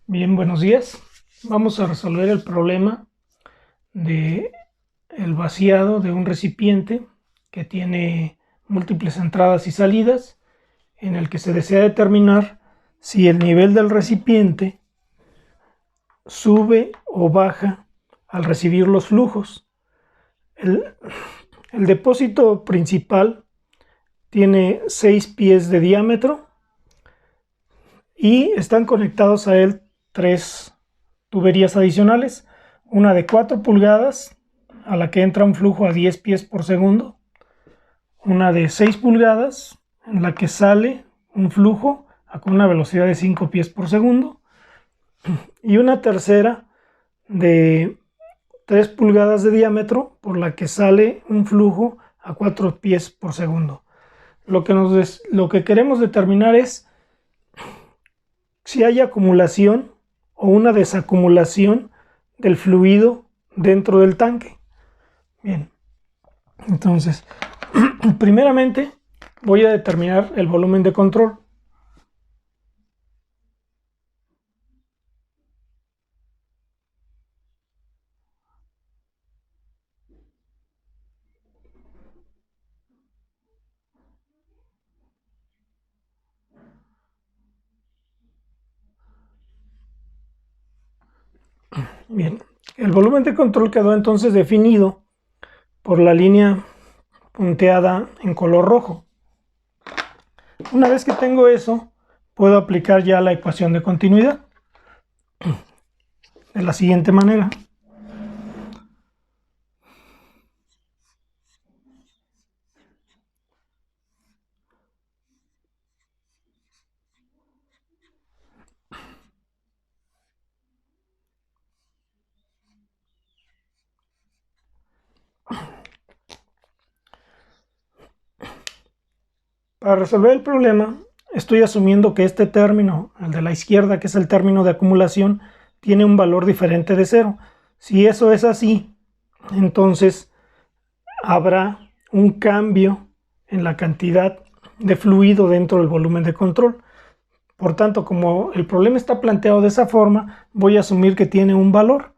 Bien, buenos días. Vamos a resolver el problema de el vaciado de un recipiente que tiene múltiples entradas y salidas, en el que se desea determinar si el nivel del recipiente sube o baja al recibir los flujos. El depósito principal tiene 6 pies de diámetro y están conectados a él 3 tuberías adicionales, una de 4 pulgadas a la que entra un flujo a 10 pies por segundo, una de 6 pulgadas en la que sale un flujo con una velocidad de 5 pies por segundo, y una tercera de 3 pulgadas de diámetro por la que sale un flujo a 4 pies por segundo. Lo que queremos determinar es si hay acumulación o una desacumulación del fluido dentro del tanque. Bien, entonces, primeramente voy a determinar el volumen de control. Bien, el volumen de control quedó entonces definido por la línea punteada en color rojo. Una vez que tengo eso, puedo aplicar ya la ecuación de continuidad de la siguiente manera. Para resolver el problema, estoy asumiendo que este término, el de la izquierda, que es el término de acumulación, tiene un valor diferente de 0. Si eso es así, entonces habrá un cambio en la cantidad de fluido dentro del volumen de control. Por tanto, como el problema está planteado de esa forma, voy a asumir que tiene un valor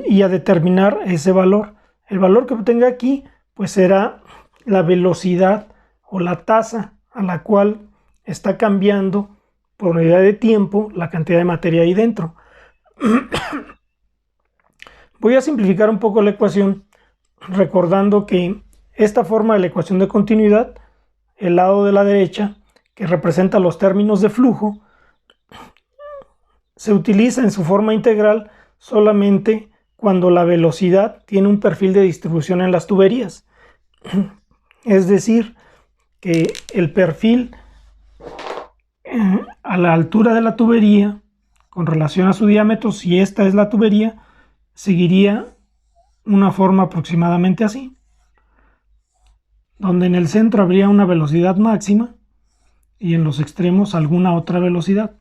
y a determinar ese valor. El valor que obtenga aquí, pues será la velocidad o la tasa a la cual está cambiando por unidad de tiempo la cantidad de materia ahí dentro. Voy a simplificar un poco la ecuación recordando que esta forma de la ecuación de continuidad, el lado de la derecha, que representa los términos de flujo, se utiliza en su forma integral solamente cuando la velocidad tiene un perfil de distribución en las tuberías. Es decir, que el perfil a la altura de la tubería con relación a su diámetro, si esta es la tubería, seguiría una forma aproximadamente así, donde en el centro habría una velocidad máxima y en los extremos alguna otra velocidad.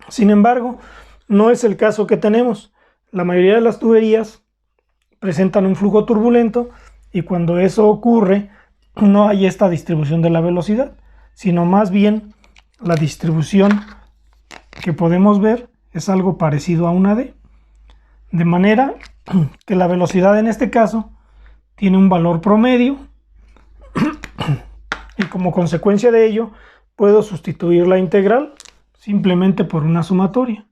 Sin embargo, no es el caso que tenemos. La mayoría de las tuberías presentan un flujo turbulento y cuando eso ocurre no hay esta distribución de la velocidad, sino más bien la distribución que podemos ver es algo parecido a una D, de manera que la velocidad en este caso tiene un valor promedio y como consecuencia de ello puedo sustituir la integral simplemente por una sumatoria.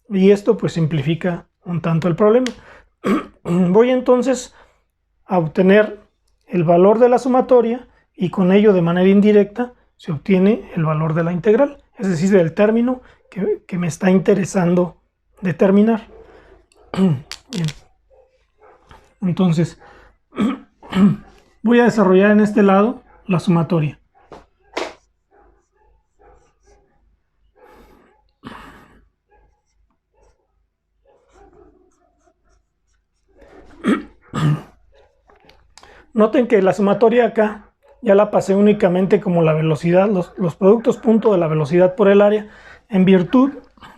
Y esto pues simplifica un tanto el problema. Voy entonces a obtener el valor de la sumatoria y con ello de manera indirecta se obtiene el valor de la integral, es decir, del término que me está interesando determinar. Bien. Entonces voy a desarrollar en este lado la sumatoria. Noten que la sumatoria acá ya la pasé únicamente como la velocidad, los productos punto de la velocidad por el área, en virtud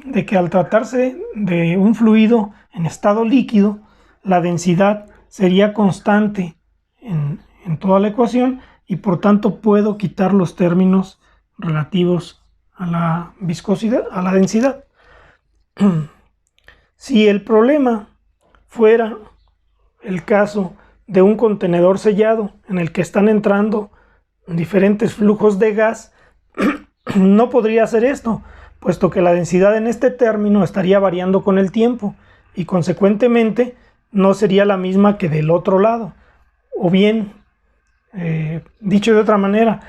de que al tratarse de un fluido en estado líquido, la densidad sería constante en toda la ecuación y por tanto puedo quitar los términos relativos a la viscosidad, a la densidad. Si el problema fuera el caso de un contenedor sellado en el que están entrando diferentes flujos de gas, no podría hacer esto, puesto que la densidad en este término estaría variando con el tiempo y consecuentemente no sería la misma que del otro lado. O bien, dicho de otra manera,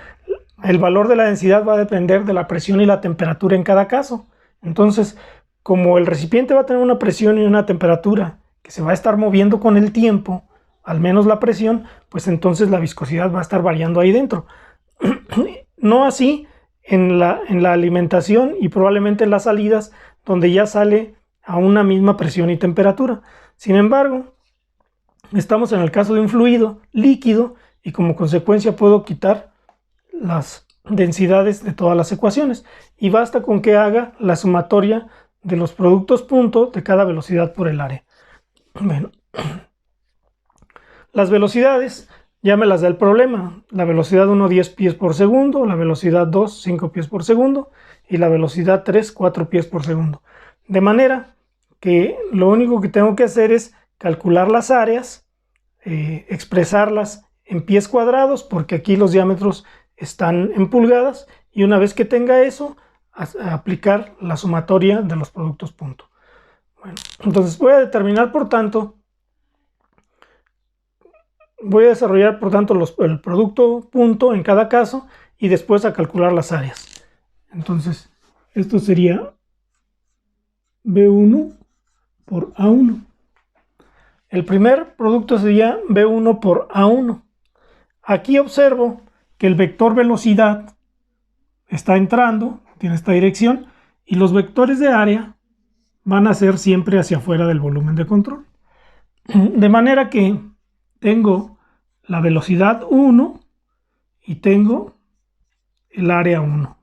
el valor de la densidad va a depender de la presión y la temperatura en cada caso. Entonces, como el recipiente va a tener una presión y una temperatura que se va a estar moviendo con el tiempo, al menos la presión, pues entonces la viscosidad va a estar variando ahí dentro. No así en la alimentación y probablemente en las salidas, donde ya sale a una misma presión y temperatura. Sin embargo, estamos en el caso de un fluido líquido y como consecuencia puedo quitar las densidades de todas las ecuaciones y basta con que haga la sumatoria de los productos punto de cada velocidad por el área. Bueno, las velocidades ya me las da el problema. La velocidad 1, 10 pies por segundo, la velocidad 2, 5 pies por segundo y la velocidad 3, 4 pies por segundo. De manera que lo único que tengo que hacer es calcular las áreas, expresarlas en pies cuadrados, porque aquí los diámetros están en pulgadas, y una vez que tenga eso, aplicar la sumatoria de los productos punto. Bueno, entonces voy a determinar, por tanto, voy a desarrollar, por tanto, el producto punto en cada caso y después a calcular las áreas. Entonces, esto sería B1 por A1. El primer producto sería B1 por A1. Aquí observo que el vector velocidad está entrando, tiene esta dirección, y los vectores de área van a ser siempre hacia afuera del volumen de control. De manera que tengo la velocidad 1 y tengo el área 1.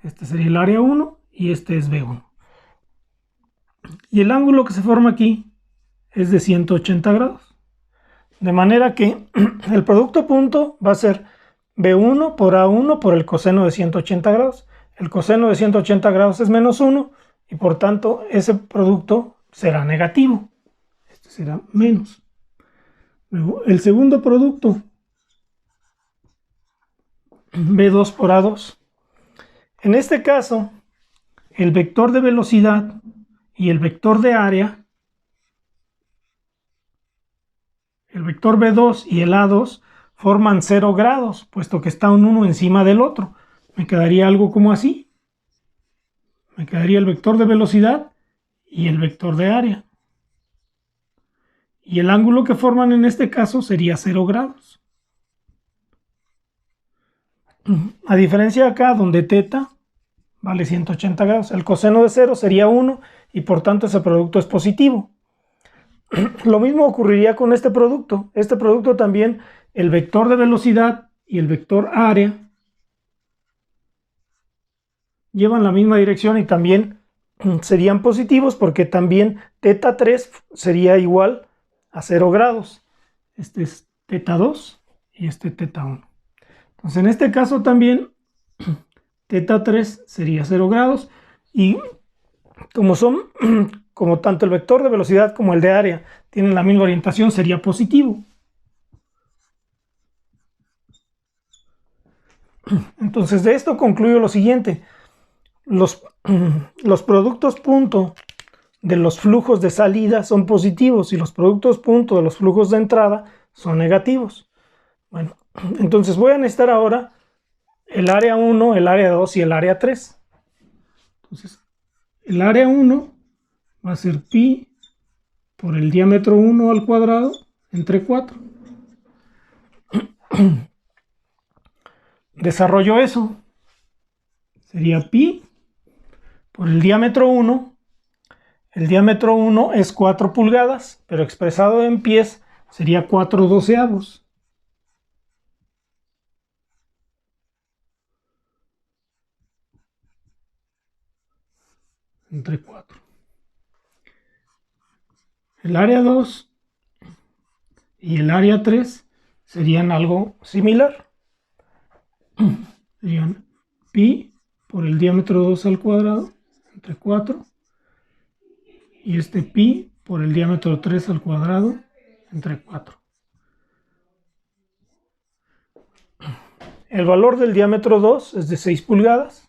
Este sería el área 1 y este es B1. Y el ángulo que se forma aquí es de 180 grados. De manera que el producto punto va a ser B1 por A1 por el coseno de 180 grados. El coseno de 180 grados es menos 1 y por tanto ese producto será negativo. Este será menos. Luego, el segundo producto, B2 por A2. En este caso, el vector de velocidad y el vector de área, el vector B2 y el A2 forman 0 grados, puesto que está un uno encima del otro. Me quedaría algo como así. Me quedaría el vector de velocidad y el vector de área. Y el ángulo que forman en este caso sería 0 grados. A diferencia de acá, donde θ vale 180 grados, el coseno de 0 sería 1 y por tanto ese producto es positivo. Lo mismo ocurriría con este producto. Este producto también, el vector de velocidad y el vector área llevan la misma dirección y también serían positivos porque también θ3 sería igual a 0 grados. Este es θ2 y este θ1. Entonces en este caso también θ3 sería 0 grados y como tanto el vector de velocidad como el de área tienen la misma orientación, sería positivo. Entonces de esto concluyo lo siguiente. Los productos punto de los flujos de salida son positivos y los productos punto de los flujos de entrada son negativos. Bueno, entonces voy a necesitar ahora el área 1, el área 2 y el área 3. Entonces, el área 1 va a ser pi por el diámetro 1 al cuadrado entre 4. Desarrollo eso. Sería pi por el diámetro 1. El diámetro 1 es 4 pulgadas, pero expresado en pies sería 4 doceavos. entre 4. El área 2 y el área 3 serían algo similar. Serían pi por el diámetro 2 al cuadrado entre 4 y este pi por el diámetro 3 al cuadrado entre 4. El valor del diámetro 2 es de 6 pulgadas.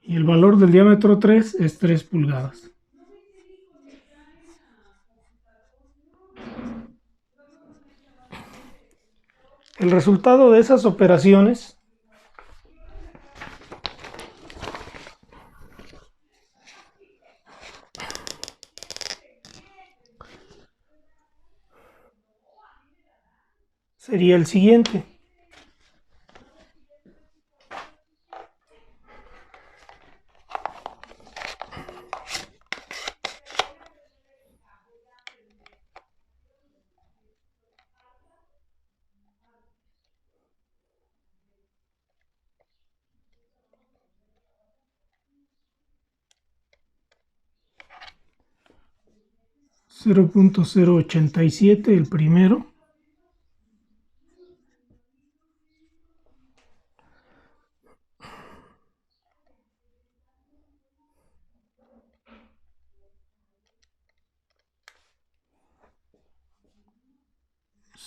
Y el valor del diámetro 3 es 3 pulgadas. El resultado de esas operaciones sería el siguiente. .0.087 el primero,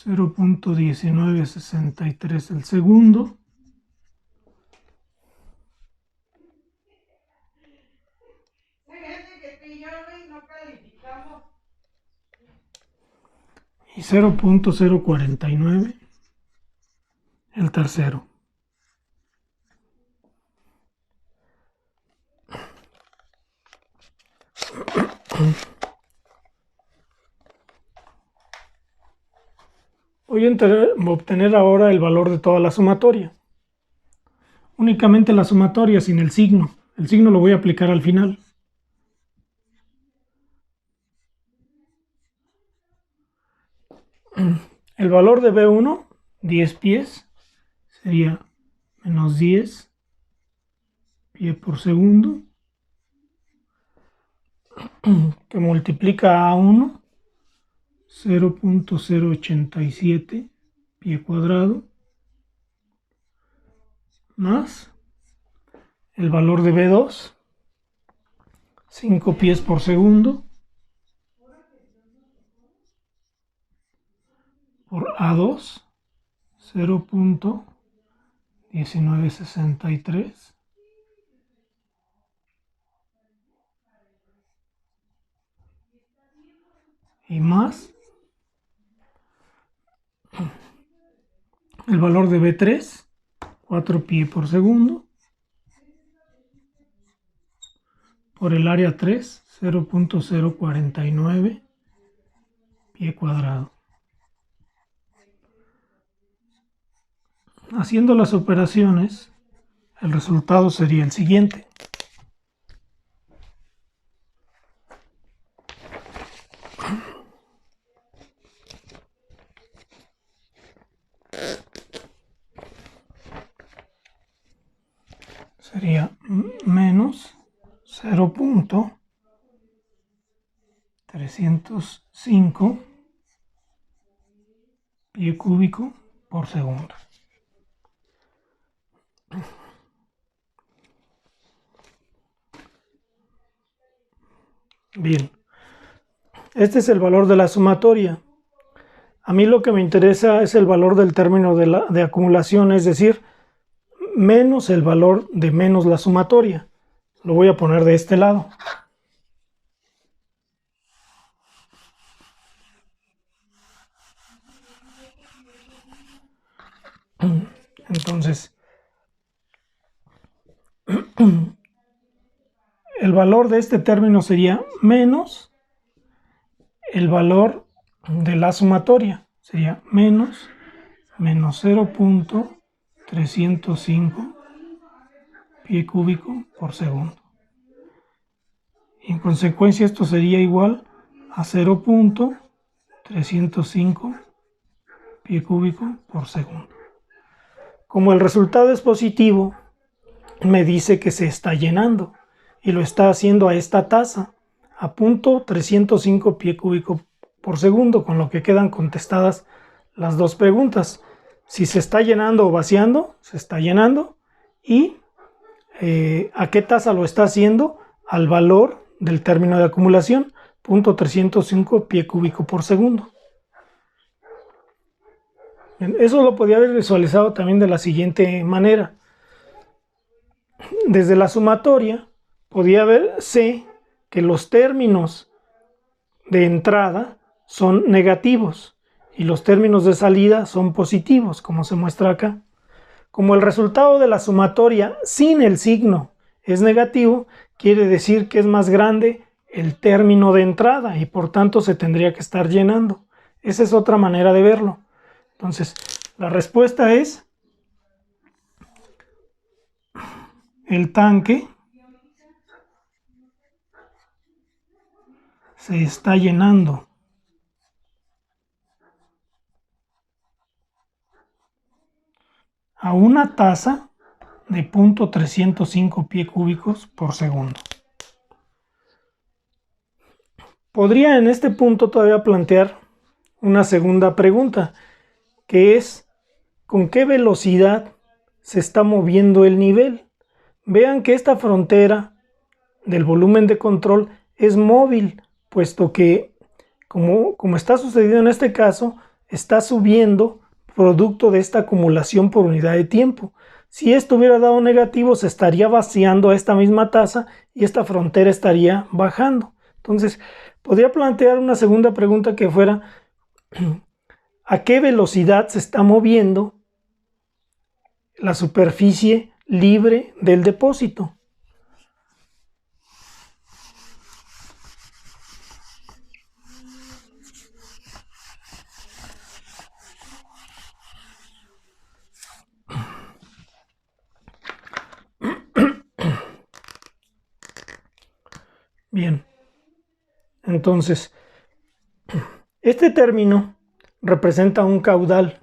.1963 el segundo, y 0.049 el tercero. Voy a obtener ahora el valor de toda la sumatoria. Únicamente la sumatoria sin el signo. El signo lo voy a aplicar al final. El valor de B1, 10 pies, sería menos 10 pie por segundo, que multiplica a 1, 0.087 pie cuadrado, más el valor de B2, 5 pies por segundo, por A2, 0.1963, y más el valor de B3, 4 pie por segundo, por el área 3, 0.049 pie cuadrado. Haciendo las operaciones, el resultado sería el siguiente. Sería menos 0.305 pie cúbico por segundo. Bien, este es el valor de la sumatoria. A mí lo que me interesa es el valor del término de acumulación, es decir, menos el valor de menos la sumatoria. Lo voy a poner de este lado. Entonces, el valor de este término sería menos el valor de la sumatoria. Sería menos 0.305 pie cúbico por segundo. Y en consecuencia esto sería igual a 0.305 pie cúbico por segundo. Como el resultado es positivo, me dice que se está llenando y lo está haciendo a esta tasa, a 0.305 pie cúbico por segundo, con lo que quedan contestadas las dos preguntas. Si se está llenando o vaciando, se está llenando, y a qué tasa lo está haciendo, al valor del término de acumulación, 0.305 pie cúbico por segundo. Eso lo podía haber visualizado también de la siguiente manera. Desde la sumatoria podía verse que los términos de entrada son negativos y los términos de salida son positivos, como se muestra acá. Como el resultado de la sumatoria sin el signo es negativo, quiere decir que es más grande el término de entrada y por tanto se tendría que estar llenando. Esa es otra manera de verlo. Entonces, la respuesta es: el tanque se está llenando a una tasa de 0.305 pie cúbicos por segundo. Podría en este punto todavía plantear una segunda pregunta, que es: ¿con qué velocidad se está moviendo el nivel? Vean que esta frontera del volumen de control es móvil, puesto que, como está sucediendo en este caso, está subiendo producto de esta acumulación por unidad de tiempo. Si esto hubiera dado negativo, se estaría vaciando a esta misma tasa y esta frontera estaría bajando. Entonces, podría plantear una segunda pregunta que fuera: ¿a qué velocidad se está moviendo la superficie libre del depósito? Bien, entonces, este término representa un caudal,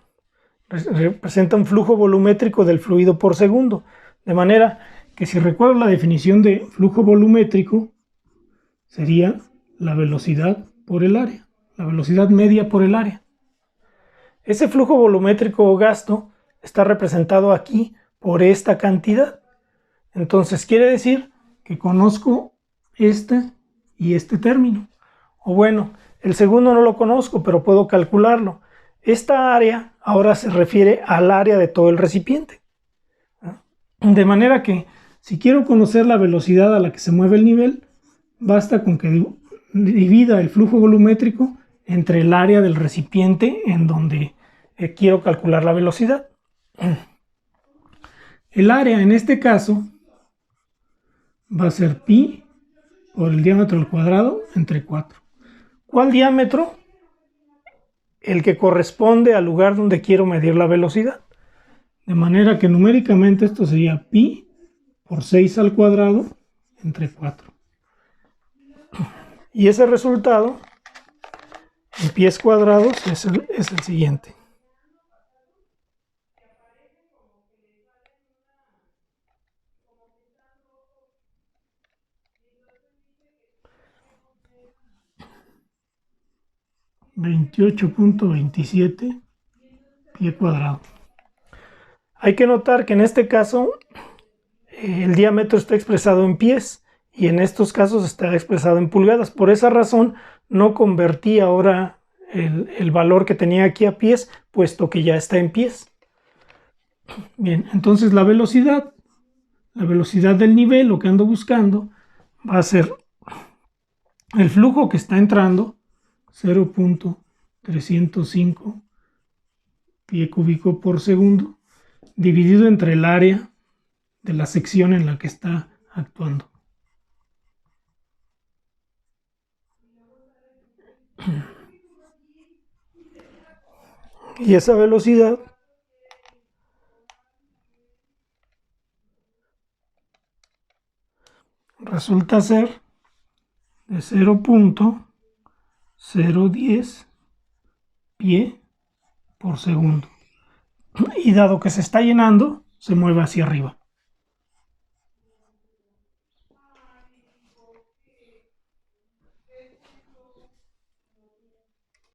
representa un flujo volumétrico del fluido por segundo, de manera que, si recuerdo la definición de flujo volumétrico, sería la velocidad por el área, la velocidad media por el área. Ese flujo volumétrico o gasto está representado aquí por esta cantidad. Entonces quiere decir que conozco este y este término. O bueno, el segundo no lo conozco, pero puedo calcularlo. Esta área ahora se refiere al área de todo el recipiente. De manera que, si quiero conocer la velocidad a la que se mueve el nivel, basta con que divida el flujo volumétrico entre el área del recipiente en donde quiero calcular la velocidad. El área en este caso va a ser pi por el diámetro al cuadrado entre 4. ¿Cuál diámetro? El que corresponde al lugar donde quiero medir la velocidad. De manera que numéricamente esto sería pi por 6 al cuadrado entre 4. Y ese resultado en pies cuadrados es el siguiente. (28.27 pie cuadrado). Hay que notar que en este caso el diámetro está expresado en pies y en estos casos está expresado en pulgadas. Por esa razón no convertí ahora el valor que tenía aquí a pies, puesto que ya está en pies. Bien, entonces la velocidad del nivel, lo que ando buscando, va a ser el flujo que está entrando, 0.305 pie cúbico por segundo, dividido entre el área de la sección en la que está actuando. Y esa velocidad resulta ser de 0.010 pie por segundo. y dado que se está llenando, se mueve hacia arriba.